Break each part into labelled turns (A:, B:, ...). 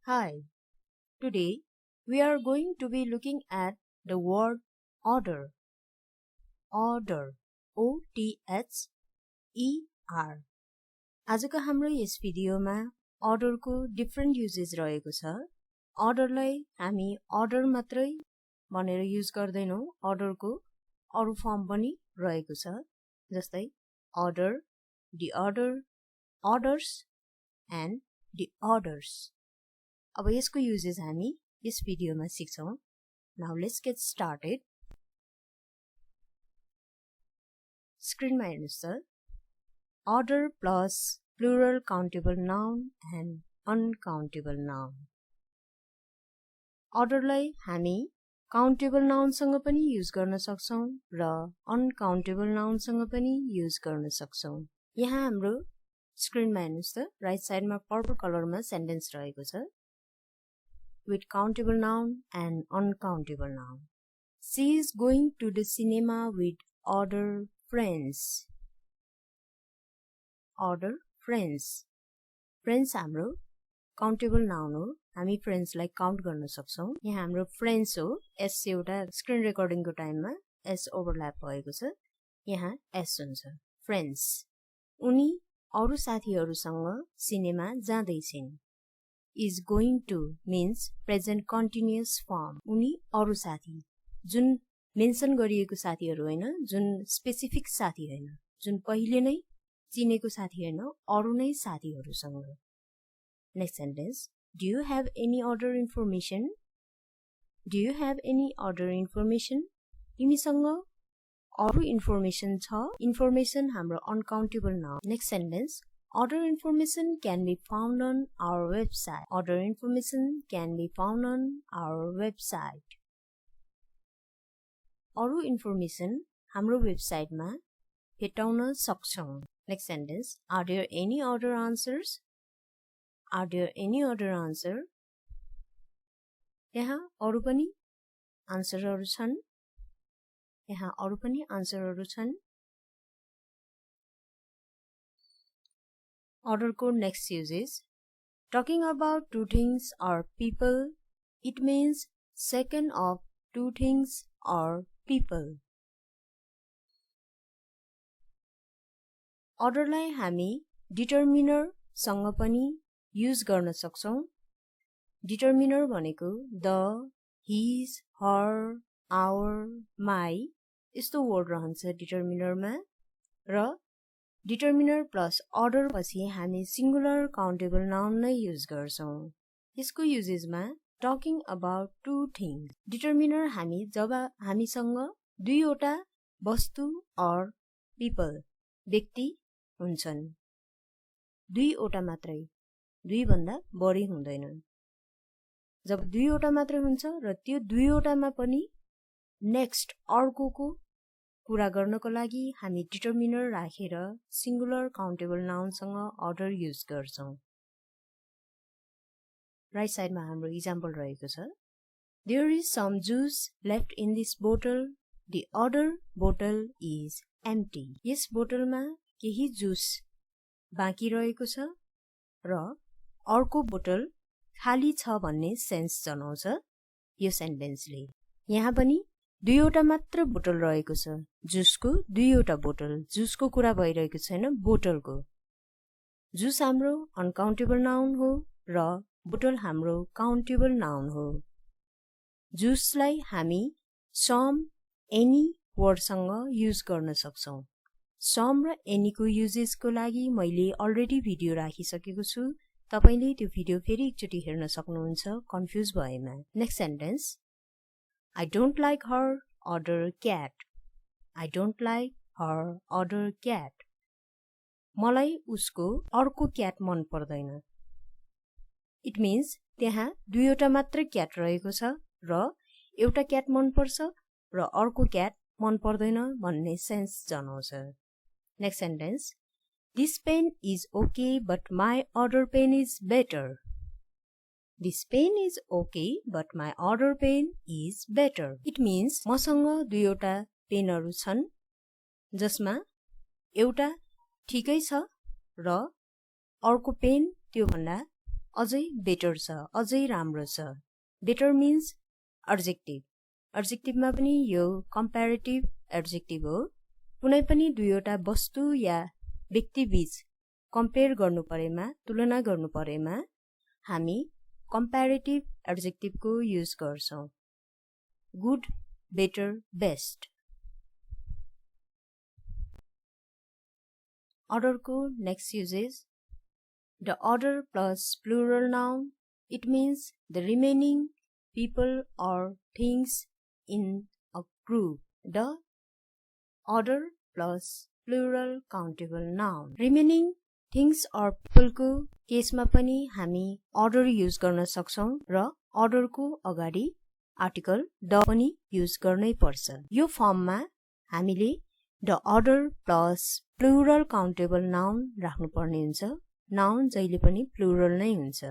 A: Hi, today we are going to be looking at the word order. Order. O-T-H-E-R. आजको हाम्रो यस भिडियोमा orderको different uses रहेको छ. Orderलाई हामी order मात्रै भनेर युज गर्दैनौं. orderको अरु फर्म पनि रहेको छ. जस्तै order, the order, orders and the orders. अब यसको युजेस हामी यस भिडियोमा सिक्छौं. Now let's get started. स्क्रिनमा हेर्नुस् त. Order plus plural countable noun and uncountable noun. Orderलाई हामी countable noun सँग पनि युज गर्न सक्छौं र uncountable noun सँग पनि युज गर्न सक्छौं. यहाँ हाम्रो स्क्रिनमा हेर्नुस् त. राइट साइडमा पर्पल कलरमा सेन्टेन्स रहेको छ. With countable noun and uncountable noun. She is going to the cinema with other friends. Other friends. Friends हाम्रो countable noun हो. हामी friends लाई count गर्न सक्छौं. यहाँ हाम्रो friends हो. S एउटा स्क्रिन रेकर्डिङको टाइममा S ओभरल्याप भएको छ. यहाँ S हुन्छ. Friends. उनी अरु साथीहरुसँग सिनेमा जाँदै छिन्. Is going to means present continuous form. उनी अरु साथी जुन मेन्सन गरिएको साथीहरु हैन, जुन स्पेसिफिक साथी हैन, जुन पहिले नै चिनेको साथी हैन, अरु नै साथीहरुसँग. Next sentence. Do you have any other information? Do you have any other information? तिमीसँग अरु इन्फर्मेसन छ. इन्फर्मेसन हाम्रो uncountable noun. Next sentence. Other information can be found on our website. Other information can be found on our website. अरु information हाम्रो वेबसाइटमा भेटाउन सक्छौं. Next sentence. Are there any other answers? Are there any other answer? यहाँ अरु पनि आन्सरहरु छन्. यहाँ अरु पनि आन्सरहरु छन्. Order को next use is talking about two things or people. It means second of two things or people. Order लाई हामी determiner सँग पनि use गर्न सक्छौं. Determiner भनेको the, his, her, our, my यस्तो वर्ड रहन्छ determiner मा. र determiner plus order पछि हामी singular countable noun नै युज गर्छौं. यसको युजेसमा talking about two things. determiner हामी जब हामीसँग दुईवटा वस्तु or people व्यक्ति हुन्छन्. दुईवटा मात्रै, दुई भन्दा बढी हुँदैनन्. जब दुईवटा मात्रै हुन्छ र त्यो दुईवटामा पनि नेक्स्ट अर्कोको कुरा गर्नको लागि हामी determiner राखेर singular countable noun सँग order युज गर्छौं. राइट साइडमा हाम्रो इक्जाम्पल रहेको छ. There is some juice left in this bottle. The other bottle is empty. यस बोतलमा केही जुस बाँकी रहेको छ र अर्को बोतल खाली छ भन्ने सेन्स जनाउँछ यो सेन्टेन्सले. यहाँ पनि दुईवटा मात्र बोतल रहेको छ. जुसको दुईवटा बोतल. जुसको कुरा भइरहेको छैन, बोतलको. जुस हाम्रो अनकाउन्टेबल नाउन हो र बोतल हाम्रो काउन्टेबल नाउन हो. जुसलाई हामी सम, एनी वर्डसँग युज गर्न सक्छौं. सम र एनीको युजेसको लागि मैले अलरेडी भिडियो राखिसकेको छु. तपाईले त्यो भिडियो फेरि एकचोटी हेर्न सक्नुहुन्छ कन्फ्युज भएमा. Next sentence. I don't like her other cat. I don't like her other cat. मलाई उसको अर्को क्याट मन पर्दैन. It means त्यहाँ दुईवटा मात्र क्याट रहेको छ र एउटा क्याट मन पर्छ र अर्को क्याट मन पर्दैन भन्ने सेन्स जनाउँछ. Next sentence. This pen is okay but my other pen is better. This pen is okay but my other pen is better. It means मसँग दुईवटा पेनहरु छन् जसमा एउटा ठिकै छ र अर्को पेन त्यो भन्दा अझै बेटर छ, अझै राम्रो छ। Better means adjective. एडजेक्टिभमा पनि यो कम्प्यारेटिभ एडजेक्टिभ हो। कुनै पनि दुईवटा वस्तु या व्यक्ति बीच कम्पेयर गर्नु परेमा, तुलना गर्नु परेमा हामी कम्प्यारेटिभ एडजेक्टिभको युज गर्छौं। Good, better, best. अर्डरको next uses the order plus plural noun. It means the remaining people or things in a group. The order plus plural countable noun. Remaining things or people को केसमा पनि हामी order use गर्न सक्छौं र order को अगाडि आर्टिकल the पनि use गर्नै पर्छ। यो फर्ममा हामीले the order plus plural countable noun राख्नु पर्ने हुन्छ। नाउन जहिले पनि प्लुरल नै हुन्छ।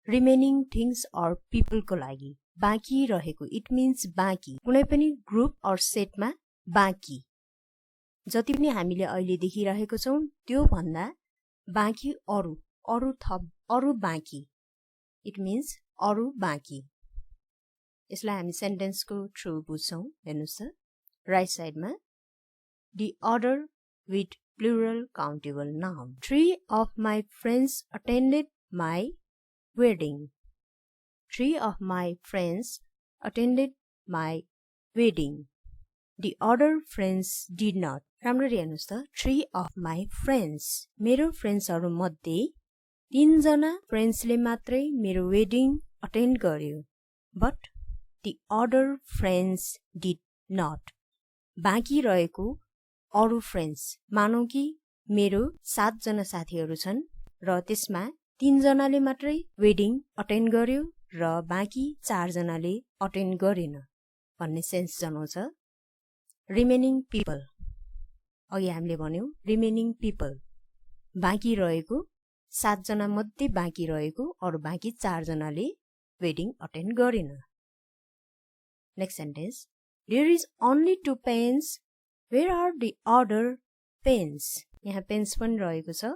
A: रिमेनिङ थिंग्स अर पीपल को लागि बाँकी रहेको, इट मिन्स बाँकी, कुनै पनि ग्रुप अर सेटमा बाँकी जति पनि हामीले अहिले देखिरहेको छौं त्यो भन्दा बाँकी अरु थप, अरु बाँकी, इट मिन्स अरु बाँकी। यसलाई हामी सेन्टेन्सको थ्रु बुझ्छौं। हेर्नुस् त राइट साइडमा the order with plural countable noun. 3 of my friends attended my wedding. 3 of my friends attended my wedding. The other friends did not. राम्ररी हेर्नुस् त 3 of my friends, मेरो फ्रेन्ड्सहरु मध्ये 3 जना फ्रेन्ड्सले मात्रै मेरो वेडिङ अटेन्ड गर्यो। But the other friends did not. बाँकी रहेको अरु फ्रेन्ड्स, मानौ कि मेरो 7 जना साथीहरु छन् र त्यसमा 3 जनाले मात्रै वेडिङ अटेन्ड गर्यो र बाँकी 4 जनाले अटेन्ड गरेन भन्ने सेन्स जनाउँछ। रिमेनिङ पीपल, अघि हामीले भन्यौ रिमेनिङ पीपल, बाँकी रहेको 7 जना मध्ये बाँकी रहेको अरु बाँकी 4 जनाले वेडिङ अटेन्ड गरेन। Next sentence There is only 2 pens. Where are the other pens? यहाँ पेन्स पनि रहेको छ।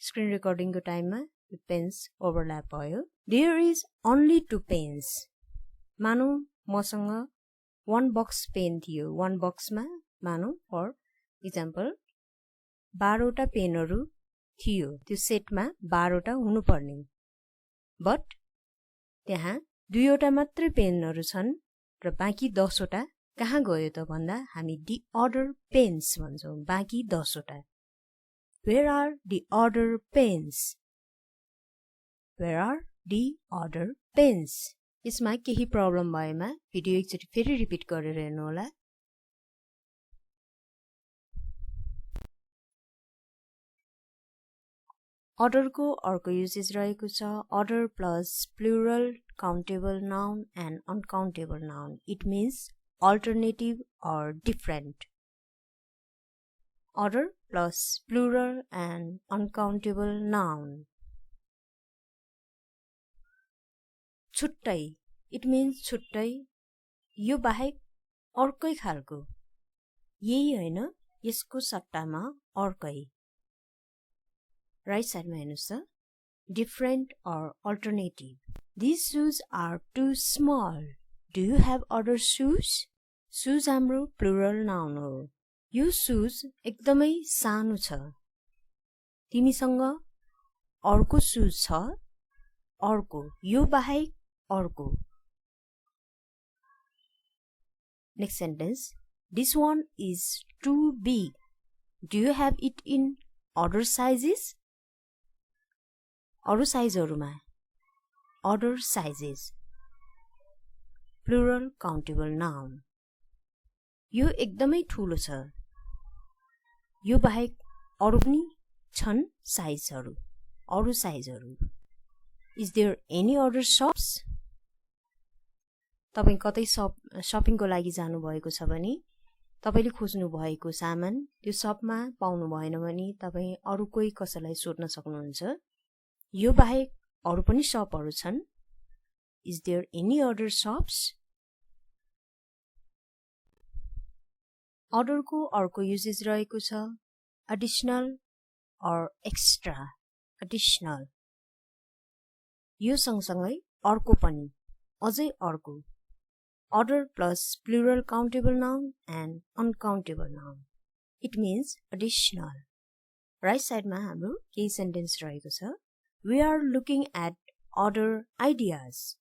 A: स्क्रिन रेकर्डिङको टाइममा यो पेन्स ओभरल्याप भयो। There is only 2 pens. मानौ मसँग 1 बक्स पेन थियो। 1 बक्समा मानौ फर इक्जाम्पल 12 वटा पेनहरु थियो। त्यो सेटमा 12 वटा हुनुपर्ने। बट त्यहाँ 2 वटा मात्रै पेनहरु छन् र बाँकी 10 वटा कहाँ गयो त भन्दा हामी the other pens भन्छौं। बाँकी 10 वटा। Where are the other pens? Where are the other pens? यसमा केही प्रब्लम भएमा भिडियो एकचोटी फेरि रिपिट गरेर हेर्नु होला। order को अर्को युजेस रहेको छ order plus plural countable noun and uncountable noun. It means alternative or different. Order plus plural and uncountable noun. छुट्टै, it means छुट्टै, यो बाहेक अर्कै खालको, यही हैन यसको सट्टामा अर्कै। राइट साइडमा हेर्नुस् त different or alternative. These shoes are too small. Do you have other shoes? Shoes हाम्रो plural noun हो। यो shoes एकदमै सानो छ। तिमीसँग अर्को shoes छ? अर्को, यो बाहेक अर्को। Next sentence. This one is too big. Do you have it in other sizes? अरु साइजहरुमा other sizes. Plural countable noun. यो एकदमै ठूलो छ। यो बाहेक अरु पनि छन् साइजहरु, अरु साइजहरु। Is there any other shops? तपाई कतै शपिङको लागि जानु भएको छ भने तपाईले खोज्नु भएको सामान त्यो शपमा पाउनु भएन भने तपाई अरु कोही कसैलाई सोध्न सक्नुहुन्छ। यो बाहेक अरु पनि शपहरु छन्। Is there any other shops? Order को अर्को युजेस रहेको छ additional or extra. Additional. यो सँगसँगै अर्को पनि, अझै अर्को, order plus plural countable noun and uncountable noun. It means additional. Right side मा हाम्रो केही सेन्टेन्स रहेको छ. We are looking at other ideas.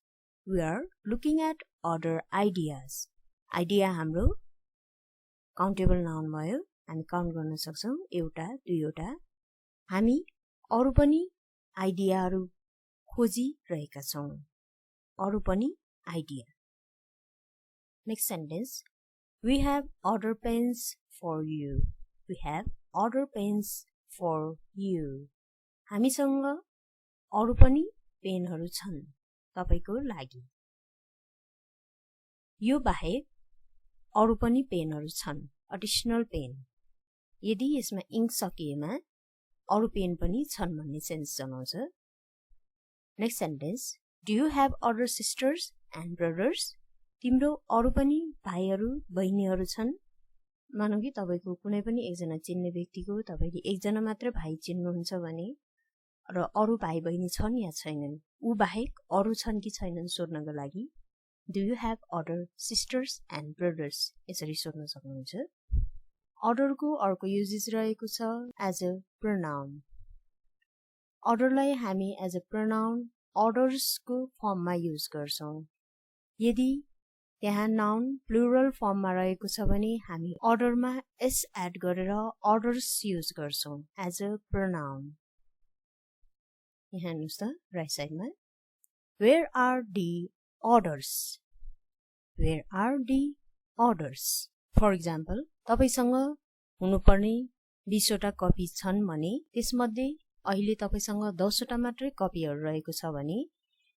A: We are looking at other ideas. Idea हाम्रो countable noun भयो. हामी काउन्ट गर्न सक्छौं. एउटा, दुईवटा. हामी अरु पनि आइडियाहरु खोजिरहेका छौं. अरु पनि idea. Next sentence. We have other pens for you. We have other pens for you. हामीसँग अरु पनि पेनहरु छन् तपाईको लागि. यो बाहेक अरु पनि पेनहरु छन्. Additional pen. यदि यसमा इंक सकिएमा अरु पेन पनि छन् भन्ने सेन्स जनाउँछ. Next sentence. Do you have other sisters and brothers? तिम्रो अरु पनि भाइहरु बहिनीहरु छन्. मानौ कि तपाईको कुनै पनि एकजना चिन्ने व्यक्तिको तपाईले एकजना मात्र भाइ चिन्नुहुन्छ भने र अरु भाइ बहिनी छन् या छैनन्, उ बाहेक अरु छन् कि छैनन् सोध्नको लागि Do you have other sisters and brothers? यसरी सोध्न सक्नुहुन्छ. Order को अर्को युजेस रहेको छ as a pronoun. Order लाई हामी as a pronoun orders को फर्ममा युज गर्छौं. यदि त्यहाँ नाउन प्लुरल फर्ममा रहेको छ भने हामी अर्डरमा s एड गरेर orders युज गर्छौं as a pronoun. यहाँ हेर्नुस् त राइट साइडमा. Where are the orders? Where are the orders? For example, तपाईसँग हुनुपर्ने 20 वटा कपी छन् भने त्यसमध्ये अहिले तपाईसँग 10 वटा मात्रै कपीहरु रहेको छ भने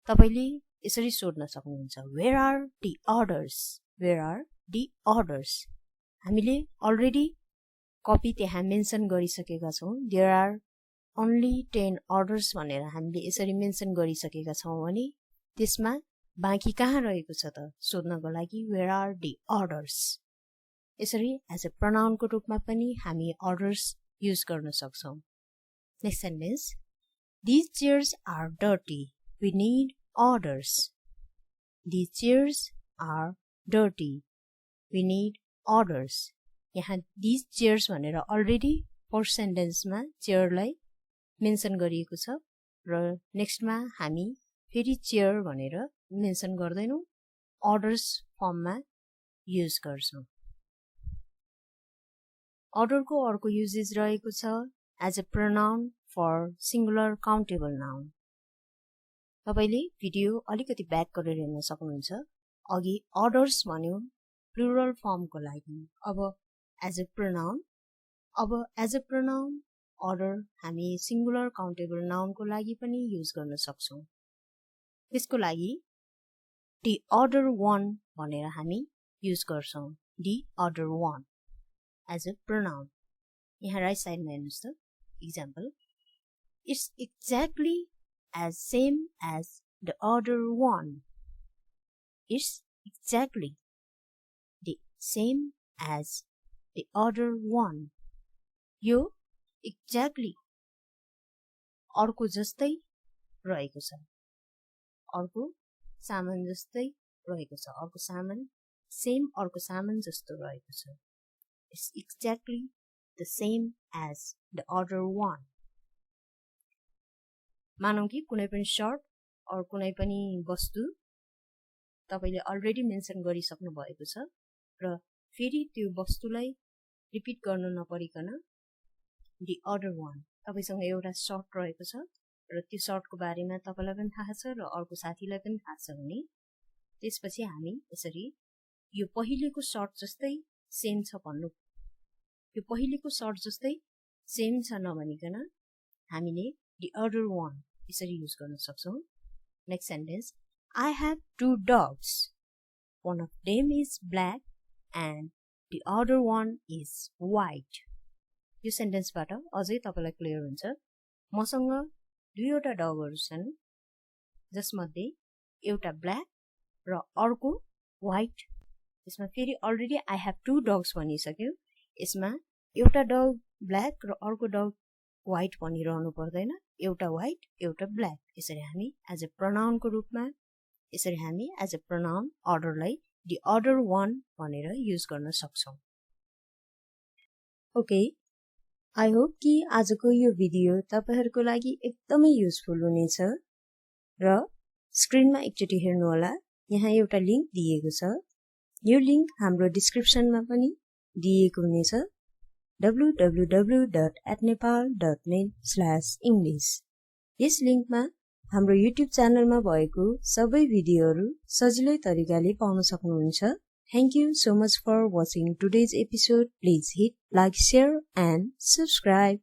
A: तपाईले यसरी सोध्न सक्नुहुन्छ. Where are the orders? Where are the orders? हामीले अलरेडी कपी त्यहाँ मेन्सन गरिसकेका छौं. There are only 10 orders भनेर हामीले यसरी मेन्सन गरिसकेका छौं भने त्यसमा बाँकी कहाँ रहेको छ त सोध्नको लागि Where are the orders? यसरी as a pronoun को रूपमा पनि हामी orders युज गर्न सक्छौं. Next sentence. These chairs are dirty. We need orders. These chairs are dirty. We need orders. यहाँ these chairs भनेर अलरेडी फर्स्ट सेन्टेन्समा चेयर लाई मेन्सन गरिएको छ र नेक्स्टमा हामी फेरि चेयर भनेर मेन्सन गर्दैनौ, orders फर्ममा युज गर्छौं. Order को अर्को युजेस रहेको छ as a pronoun for singular countable noun. तपाईले भिडियो अलिकति ब्याक गरेर हेर्न सक्नुहुन्छ. अघि orders भन्यो प्लुरल फर्मको लागि. अब as a pronoun order हामी singular countable noun को लागि पनि युज गर्न सक्छौं. त्यसको लागि the order one भनेर हामी युज गर्छौं. the order one as a pronoun. यहाँ राइट साइडमा हेर्नुस् त. Example. It's exactly as same as the other one. It's exactly the same as the other one. यो exactly अर्को जस्तै रहेको छ. अर्को सामान जस्तै रहेको छ. अर्को सामान सेम अर्को सामान जस्तो रहेको छ. It's exactly the same as the other one. मानौ कि कुनै पनि शर्ट or कुनै पनि वस्तु तपाईले अलरेडी मेन्सन गरिसक्नु भएको छ र फेरि त्यो वस्तुलाई रिपिट गर्न नपरिकन the other one. तपाईसँग एउटा शर्ट रहेको छ र त्यो शर्टको बारेमा तपाईलाई पनि थाहा छ र अर्को साथीलाई पनि थाहा छ भने त्यसपछि हामी यसरी यो पहिलेको शर्ट जस्तै सेम छ भन्नु, यो पहिलेको शर्ट जस्तै सेम छ नभनिकन हामीले the other one यसरी युज गर्न सक्छौं. Next sentence. I have 2 dogs. One of them is black and the other one is white. यो सेन्टेन्सबाट अझै तपाईलाई क्लियर हुन्छ. मसँग 2 वटा डगहरु छन् जसमध्ये एउटा ब्ल्याक र अर्को व्हाइट. यसमा फेरि अलरेडी I have 2 dogs भनिसक्यो. यसमा एउटा डग ब्ल्याक र अर्को डग व्हाइट भनिरहनु पर्दैन. एउटा white एउटा black यसरी हामी एज अ pronoun को रूपमा यसरी हामी एज अ pronoun order लाई the order one भनेर युज गर्न सक्छौं ओके आई होप कि आजको यो भिडियो तपाईहरुको लागि एकदमै युजफुल हुनेछ र स्क्रिनमा एकचोटी हेर्नु होला यहाँ एउटा लिंक दिएको छ यो लिंक हाम्रो डिस्क्रिप्सनमा पनि दिएको हुनेछ www.atnepal.net/english यस लिंकमा हाम्रो YouTube च्यानलमा भएको सबै भिडियोहरु सजिलै तरिकाले पाउन सक्नुहुन्छ Thank you so much for watching today's episode. Please hit like, share and subscribe.